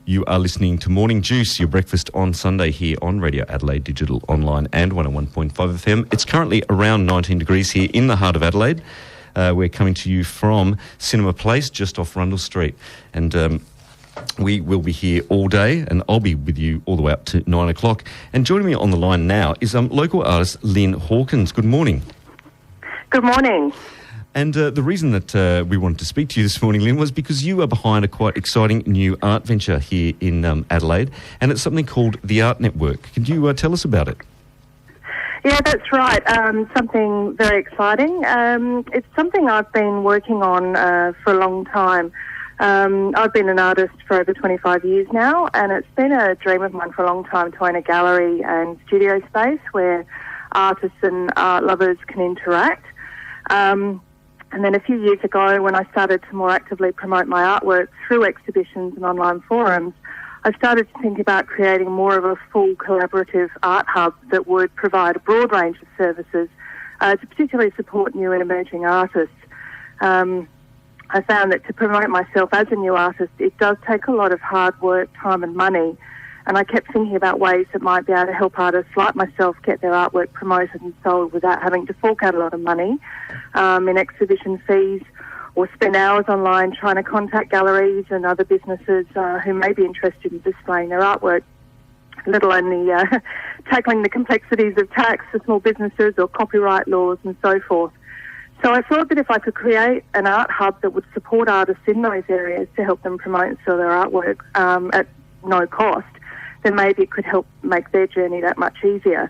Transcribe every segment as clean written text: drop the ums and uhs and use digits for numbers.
You are listening to Morning Juice, your breakfast on Sunday here on Radio Adelaide, digital, online and 101.5 FM. It's currently around 19 degrees here in the heart of Adelaide. We're coming to you from Cinema Place, just off Rundle Street. And we will be here all day, and I'll be with you all the way up to 9 o'clock. And joining me on the line now is local artist Lynne Hawkins. Good morning. Good morning. And the reason that we wanted to speak to you this morning, Lynne, was because you are behind a quite exciting new art venture here in Adelaide, and it's something called the Art Network. Can you tell us about it? Yeah, that's right. Something very exciting. It's something I've been working on for a long time. I've been an artist for over 25 years now, and it's been a dream of mine for a long time to own a gallery and studio space where artists and art lovers can interact. And then a few years ago, when I started to more actively promote my artwork through exhibitions and online forums, I started to think about creating more of a full collaborative art hub that would provide a broad range of services to particularly support new and emerging artists. I found that to promote myself as a new artist, it does take a lot of hard work, time and money. And I kept thinking about ways that might be able to help artists like myself get their artwork promoted and sold without having to fork out a lot of money in exhibition fees, or spend hours online trying to contact galleries and other businesses who may be interested in displaying their artwork, let alone tackling the complexities of tax for small businesses or copyright laws and so forth. So I thought that if I could create an art hub that would support artists in those areas to help them promote and sell their artwork at no cost, then maybe it could help make their journey that much easier.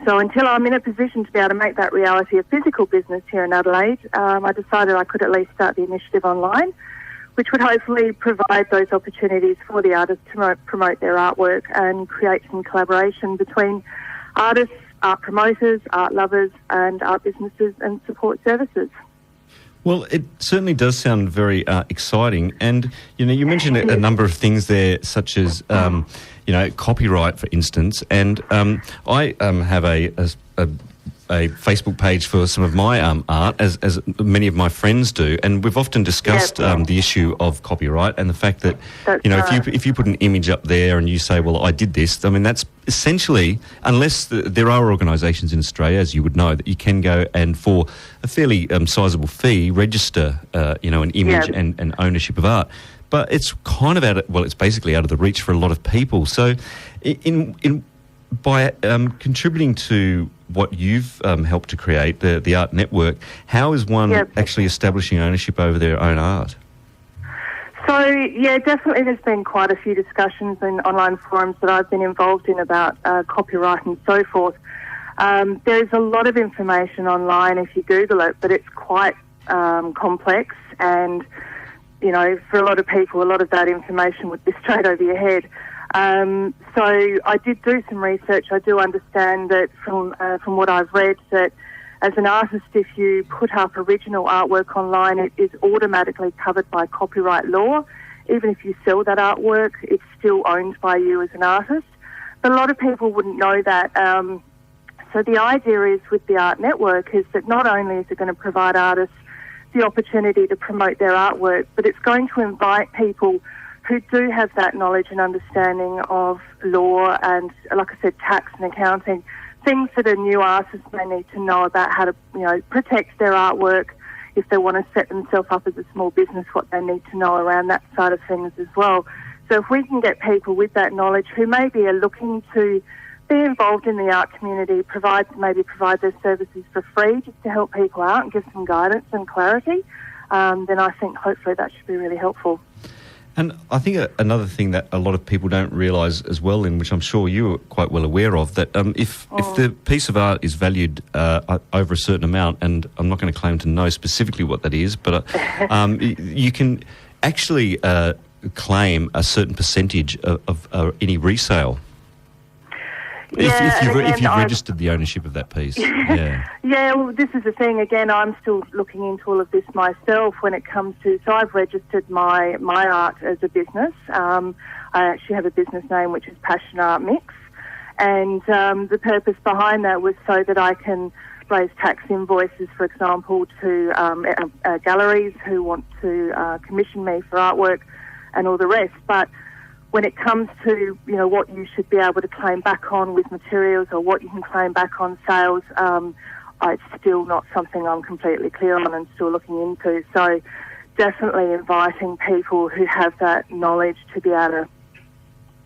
So until I'm in a position to be able to make that reality a physical business here in Adelaide, I decided I could at least start the initiative online, which would hopefully provide those opportunities for the artists to promote their artwork and create some collaboration between artists, art promoters, art lovers and art businesses and support services. Well, it certainly does sound very exciting. And, you know, you mentioned a number of things there, such as, copyright, for instance. And I have a Facebook page for some of my art, as many of my friends do, and we've often discussed the issue of copyright and the fact that if you put an image up there and you say, well, I did this, I mean, that's essentially, unless there are organisations in Australia, as you would know, that you can go and for a fairly sizable fee register an image and ownership of art. But it's kind of it's basically out of the reach for a lot of people. So by contributing to what you've helped to create, the Art Network, how is one actually establishing ownership over their own art? So, yeah, definitely there's been quite a few discussions in online forums that I've been involved in about copyright and so forth. There's a lot of information online if you Google it, but it's quite complex and, you know, for a lot of people, a lot of that information would be straight over your head. So I did do some research. I do understand that from what I've read that as an artist, if you put up original artwork online, it is automatically covered by copyright law. Even if you sell that artwork, it's still owned by you as an artist. But a lot of people wouldn't know that. So the idea is with the Art Network is that not only is it going to provide artists the opportunity to promote their artwork, but it's going to invite people who do have that knowledge and understanding of law and, like I said, tax and accounting, things that a new artist may need to know about how to, protect their artwork. If they want to set themselves up as a small business, what they need to know around that side of things as well. So if we can get people with that knowledge who maybe are looking to be involved in the art community, provide their services for free just to help people out and give some guidance and clarity, then I think hopefully that should be really helpful. And I think another thing that a lot of people don't realise as well, in which I'm sure you're quite well aware of, that if the piece of art is valued over a certain amount, and I'm not going to claim to know specifically what that is, but you can actually claim a certain percentage of any resale. If you've registered the ownership of that piece. Yeah, well, this is the thing. Again, I'm still looking into all of this myself when it comes to... So I've registered my art as a business. I actually have a business name which is Passion Art Mix. And the purpose behind that was so that I can raise tax invoices, for example, to galleries who want to commission me for artwork, and all the rest. But when it comes to, what you should be able to claim back on with materials or what you can claim back on sales, it's still not something I'm completely clear on and still looking into. So definitely inviting people who have that knowledge to be able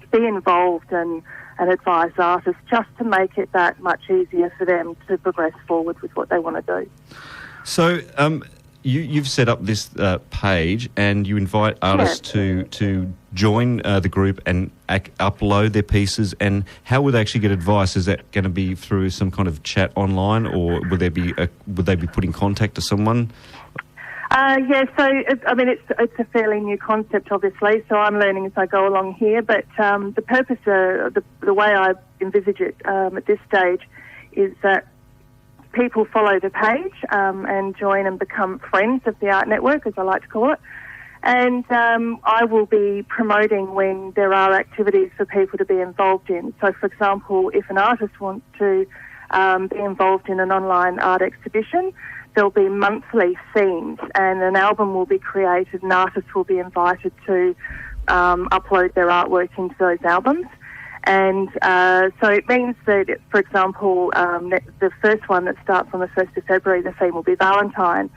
to be involved and advise artists, just to make it that much easier for them to progress forward with what they want to do. So you've set up this page and you invite artists to join the group and upload their pieces. And how would they actually get advice? Is that going to be through some kind of chat online, or would they be put in contact to someone? So it's a fairly new concept, obviously. So I'm learning as I go along here. But the purpose, the way I envisage it at this stage, is that people follow the page and join and become friends of the Art Network, as I like to call it. And I will be promoting when there are activities for people to be involved in. So, for example, if an artist wants to be involved in an online art exhibition, there'll be monthly themes and an album will be created and artists will be invited to upload their artwork into those albums. And so it means that, for example, the first one that starts on the 1st of February, the theme will be Valentine.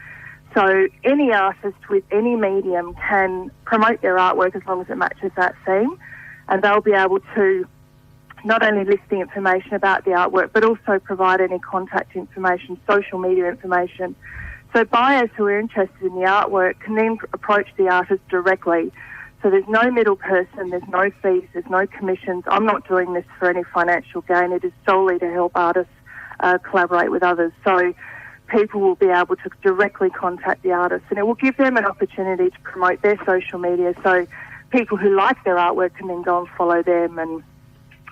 So any artist with any medium can promote their artwork as long as it matches that theme, and they'll be able to not only list the information about the artwork, but also provide any contact information, social media information. So buyers who are interested in the artwork can then approach the artist directly. So there's no middle person, there's no fees, there's no commissions. I'm not doing this for any financial gain. It is solely to help artists collaborate with others. So people will be able to directly contact the artists, and it will give them an opportunity to promote their social media. So people who like their artwork can then go and follow them and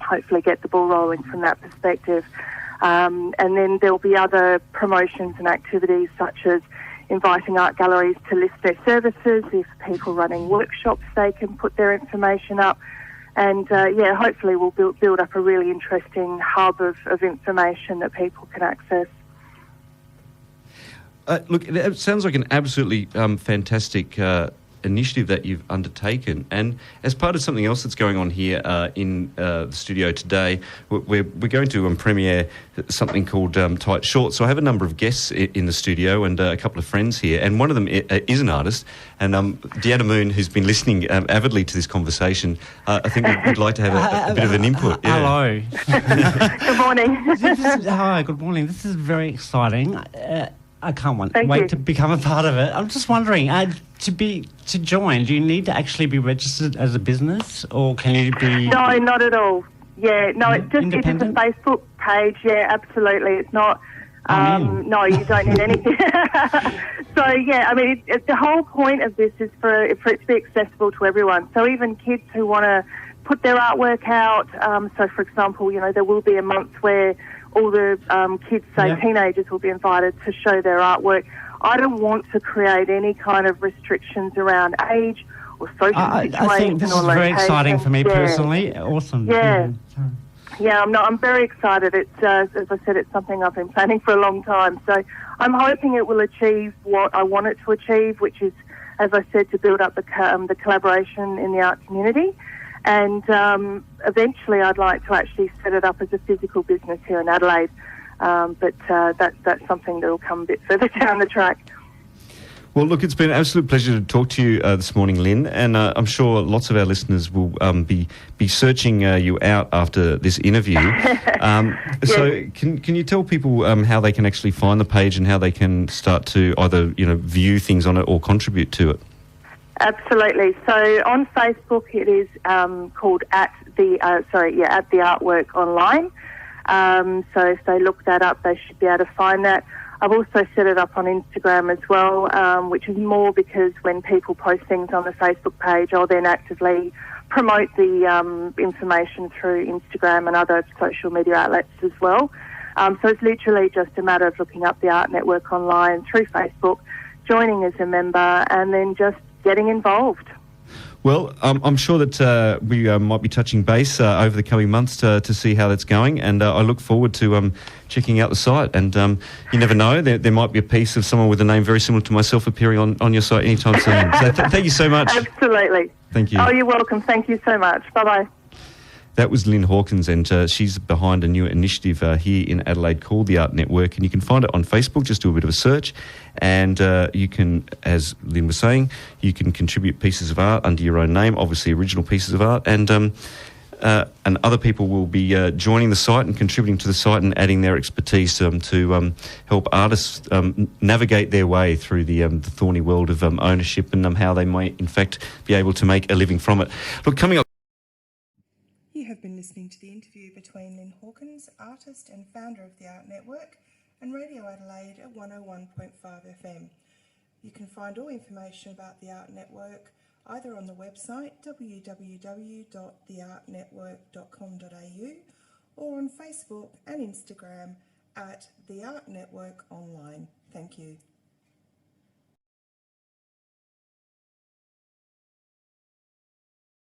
hopefully get the ball rolling from that perspective. And then there'll be other promotions and activities such as inviting art galleries to list their services. If people running workshops, they can put their information up. And hopefully we'll build up a really interesting hub of information that people can access. Look, it sounds like an absolutely fantastic initiative that you've undertaken. And as part of something else that's going on here in the studio today, we're going to premiere something called Tight Shorts. So I have a number of guests in the studio and a couple of friends here, and one of them is an artist. And Deanna Moon, who's been listening avidly to this conversation, I think we'd like to have a bit of an input. Hello. Good morning. Hi, good morning. This is very exciting. I can't wait to become a part of it. I'm just wondering, to join, do you need to actually be registered as a business, or can you be... No, not at all. Yeah, no, it's just a Facebook page. Yeah, absolutely. It's not... no, you don't need anything. So, the whole point of this is for it to be accessible to everyone. So even kids who want to put their artwork out, so for example, there will be a month where all the kids, teenagers, will be invited to show their artwork. I don't want to create any kind of restrictions around age or social situations. I think this is very exciting for me personally. Awesome. Yeah. I'm very excited. It's as I said, it's something I've been planning for a long time. So I'm hoping it will achieve what I want it to achieve, which is, as I said, to build up the collaboration in the art community. And eventually I'd like to actually set it up as a physical business here in Adelaide. But that's something that will come a bit further down the track. Well, look, it's been an absolute pleasure to talk to you this morning, Lynne, and I'm sure lots of our listeners will be searching you out after this interview. So can you tell people how they can actually find the page and how they can start to either view things on it or contribute to it? Absolutely. So on Facebook, it is called at the Artwork Online. So if they look that up, they should be able to find that. I've also set it up on Instagram as well, which is more because when people post things on the Facebook page, I'll then actively promote the information through Instagram and other social media outlets as well. So it's literally just a matter of looking up the Art Network online through Facebook, joining as a member, and then just getting involved. Well, I'm sure that we might be touching base over the coming months to see how that's going, and I look forward to checking out the site. And you never know, there might be a piece of someone with a name very similar to myself appearing on your site anytime soon. So thank you so much. Absolutely. Thank you. Oh, you're welcome. Thank you so much. Bye-bye. That was Lynne Hawkins, and she's behind a new initiative here in Adelaide called the Art Network, and you can find it on Facebook. Just do a bit of a search, and you can, as Lynne was saying, you can contribute pieces of art under your own name, obviously original pieces of art, and other people will be joining the site and contributing to the site and adding their expertise to help artists navigate their way through the thorny world of ownership and how they might, in fact, be able to make a living from it. Look, coming up. You have been listening to the interview between Lynne Hawkins, artist and founder of the Art Network, and Radio Adelaide at 101.5 FM. You can find all information about the Art Network either on the website www.theartnetwork.com.au or on Facebook and Instagram at The Art Network Online. Thank you.